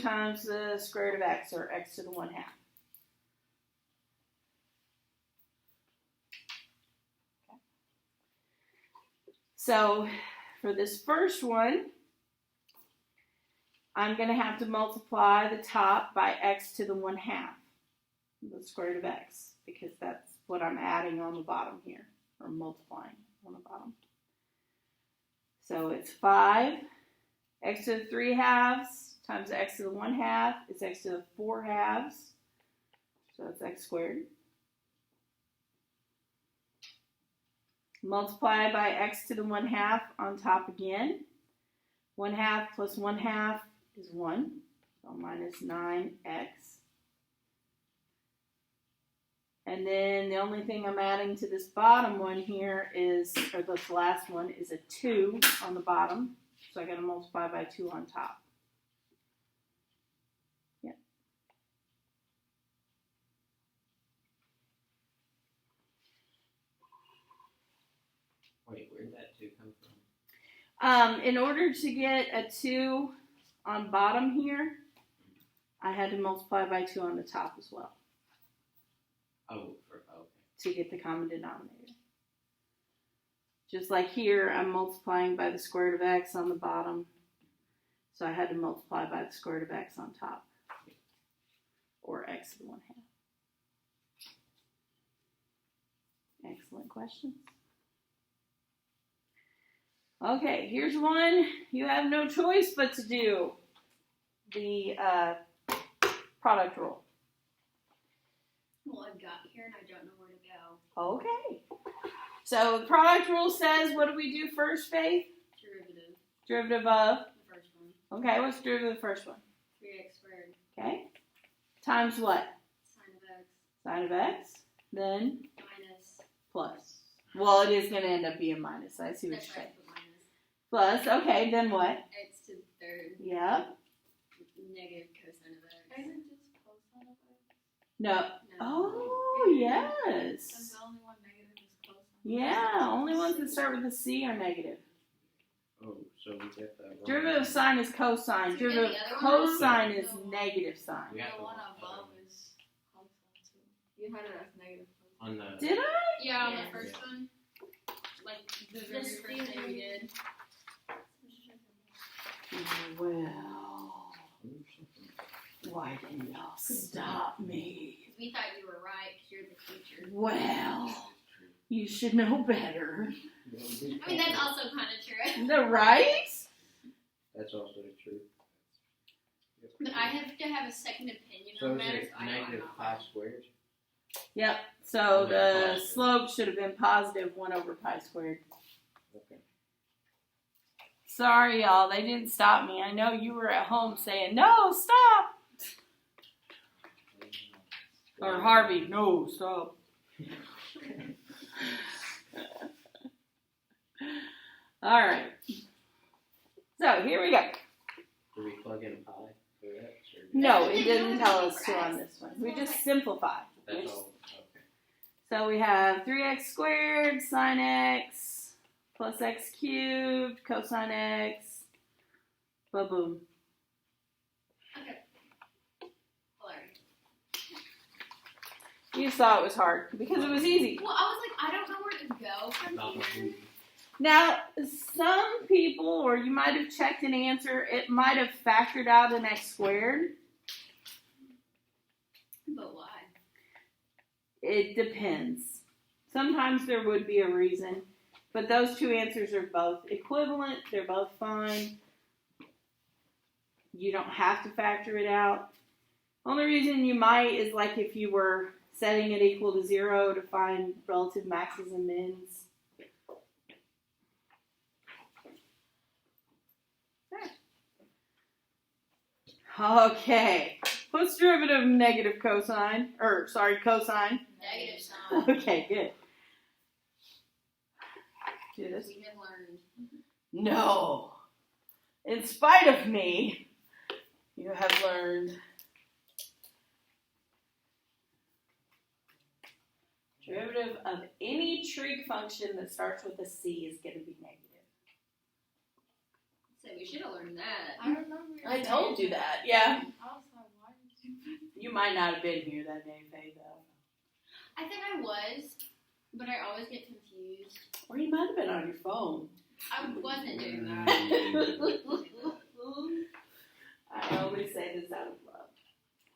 times the square root of x, or x to the 1/2. Okay. So for this first one, I'm going to have to multiply the top by x to the 1/2, the square root of x, because that's what I'm adding on the bottom here, or multiplying on the bottom. So it's 5 x to the 3/2 times x to the 1/2 is x to the 4/2. So that's x squared. Multiply by x to the 1/2 on top again. 1/2 plus 1/2 is 1. So minus 9x. And then the only thing I'm adding to this bottom one here is, or this last one, is a 2 on the bottom. So I got to multiply by 2 on top. Yep. Wait, where'd that 2 come from? In order to get a 2 on bottom here, I had to multiply by 2 on the top as well. Oh, okay. To get the common denominator. Just like here, I'm multiplying by the square root of x on the bottom. So I had to multiply by the square root of x on top. Or x to the 1/2. Excellent questions. Okay, here's one you have no choice but to do. The product rule. Well, I've got here and I don't know where to go. Okay. So the product rule says, what do we do first, Faith? Derivative. Derivative of? The first one. Okay, what's the derivative of the first one? 3x squared. Okay. Times what? Sine of x. Sine of x. Then? Minus. Plus. Well, it is going to end up being minus. I see what That's you're right, saying. but minus. Plus, okay, then what? X to the third. Yep. Negative cosine of x. Isn't it just cosine of x? No. No. Oh, yes. That's the only one negative is cosine. Yeah, only ones that start with a C are negative. Oh, so we get that wrong. Derivative of sine is cosine. So Derivative the of other one? cosine is No. negative sine. We have The to one watch that above one. is cosine too. You had it as negative cosine. On the Did I? Yeah, on Yeah. the first one. Like the very Just first thing we did. Well, why didn't y'all stop me? Because we thought you were right because you're the teacher. Well, you should know better. I mean, that's also kind of true. The right? That's also true. But I have to have a second opinion So on is matters. it I don't negative know. 5 squared? Yep. So Okay, the positive. slope should have been positive 1 over pi squared. Okay. Sorry, y'all. They didn't stop me. I know you were at home saying, no, stop. Or Harvey, no, stop. All right. So here we go. Do we plug in pi for that? Or No, it didn't tell us to on this one. We just simplified. That's all. Okay. So we have 3x squared sine x plus x cubed cosine x. Ba-boom. Okay. Hilarious. You just thought it was hard because it was easy. Well, I was like, I don't know where to go from Not much here. easy. Now, some people, or you might have checked an answer, it might have factored out an x squared. But why? It depends. Sometimes there would be a reason, but those two answers are both equivalent. They're both fine. You don't have to factor it out. Only reason you might is like if you were setting it equal to 0 to find relative maxes and mins. Okay. What's derivative of negative cosine? Cosine. Negative sign. Okay, good. Do this. We have learned. No. In spite of me, you have learned. Derivative of any trig function that starts with a C is going to be negative. So So we should have learned that. I remember. I told you that. Yeah. I was like, why did you? You might not have been here that day, Faye, though. I think I was, but I always get confused. Or you might have been on your phone. I wasn't doing that. I always say this out of love.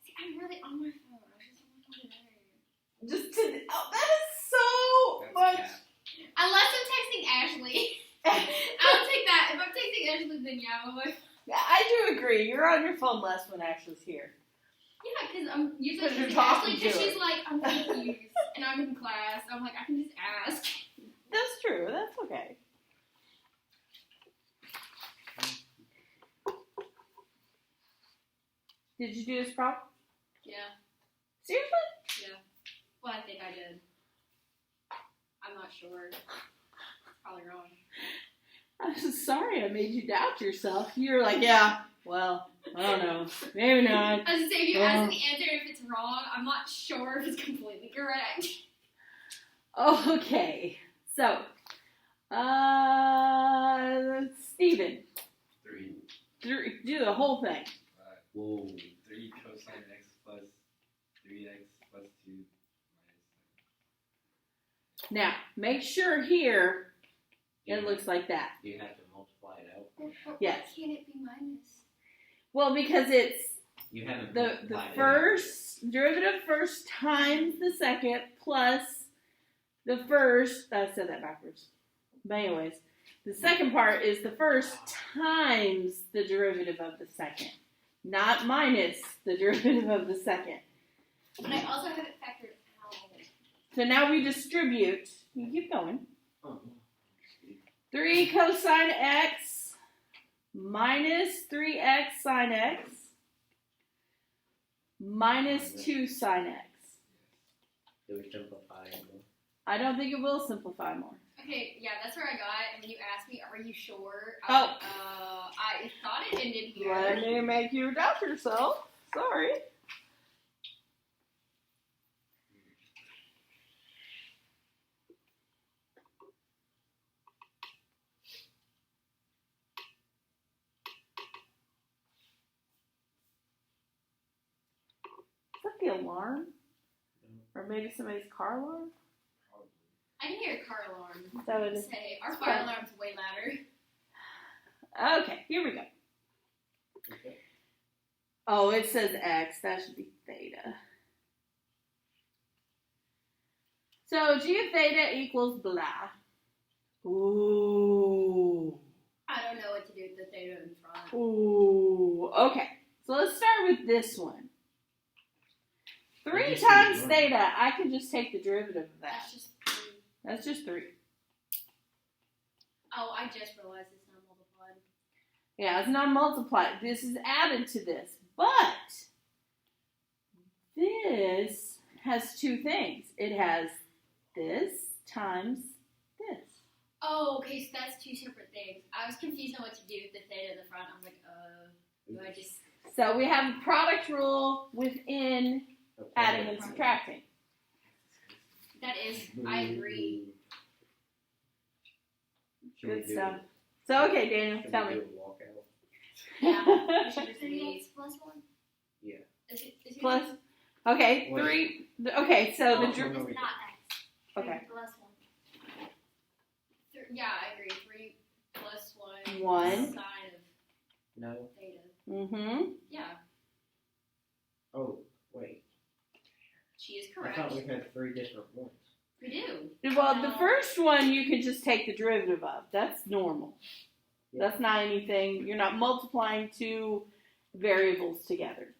See, I'm really on my phone. I was just on my phone today. Just to, oh, that is so much. Unless I'm texting Ashley. I'll take that. If I'm texting Ashley, then yeah, I'm on my phone. Yeah, I do agree. You're on your phone less when Ashley's here. Yeah, because I'm usually 'Cause you're texting talking Ashley to because her. she's like, I'm confused, and I'm in class. I'm like, I can just ask. That's true. That's okay. Did you do this problem? Yeah. Seriously? Well, I think I did. I'm not sure. Probably wrong. I'm so sorry I made you doubt yourself. You're like, yeah, well, I don't know. Maybe not. I was gonna say, if you ask me the answer, if it's wrong, I'm not sure if it's completely correct. Okay. So, Steven. 3. Do the whole thing. Whoa. 3 cosine x plus 3x plus 2 minus Now, make sure here it looks like that. You have to multiply it out. Yes. Why can't it be minus? Well, because it's You haven't the multiplied it first derivative first times the second plus the first. I said that backwards. But anyways, the second part is the first times the derivative of the second, not minus the derivative of the second. But I also have it factored out. So now we distribute. You keep going. Oh. 3 cosine x minus 3x sine x minus 2 sine x. Do we simplify it more? I don't think it will simplify more. Okay, yeah, that's where I got it. And when you asked me, are you sure? Oh. I thought it ended here. Let me make you doubt yourself. Sorry. Is that the alarm? Or maybe somebody's car alarm? I can hear a car alarm. Is that what it is? Say, our fire alarm's way louder. Okay, here we go. Okay. Oh, it says X. That should be theta. So G of theta equals blah. Ooh. I don't know what to do with the theta in front. Ooh. Okay. So let's start with this one. 3 just times do it. theta. I can just take the derivative of that. That's just 3. That's just 3. Oh, I just realized it's not multiplied. Yeah, it's not multiplied. This is added to this. But this has 2 things. It has this times this. Oh, okay, so that's 2 separate things. I was confused on what to do with the theta in the front. I'm like, do I just... So we have a product rule within Okay. adding and subtracting. That is, I agree. Should we Good do- stuff. So, okay, Daniel, should tell we me. do a walkout? Yeah, we should just leave. plus 1? Yeah. Is it Plus, okay, Wait. 3. Okay, so the Oh, derivative. no, It's not x. Okay. Plus 1. Yeah, I agree. 3 plus 1. 1. Sine of No. theta. Mm-hmm. Yeah, Oh, wait. she is I correct. thought we had 3 different ones. We do. Well, the first one you can just take the derivative of. That's normal. Yeah. That's not anything. You're not multiplying 2 variables together.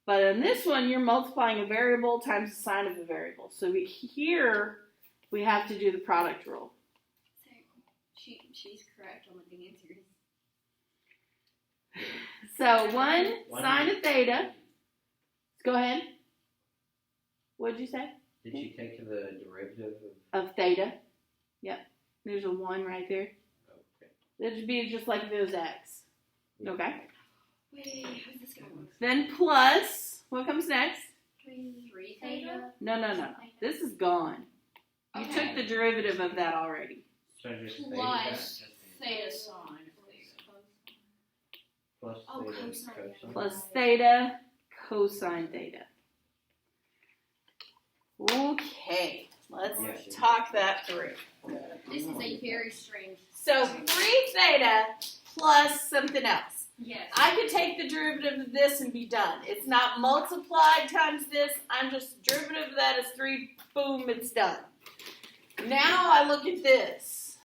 But in this one, you're multiplying a variable times the sign of a variable. So here, we have to do the product rule. She's correct on what the answer is. So 1 One. sine of theta. Go ahead. What did you say? Did she take the derivative Of theta. Yep. There's a 1 right there. of... Okay. That would be just like if it was x. Okay. Wait, how's this gonna work? Then plus, what comes next? 3 theta? No. This is gone. You Okay. took the derivative of that already. So just say Plus theta sine of theta. Plus Oh, theta cosine. cosine. plus theta cosine theta. Okay, let's Yes. talk that through. This is a very strange. So 3 theta plus something else. Yes. I could take the derivative of this and be done. It's not multiplied times this. I'm just derivative of that is 3. Boom, it's done. Now I look at this.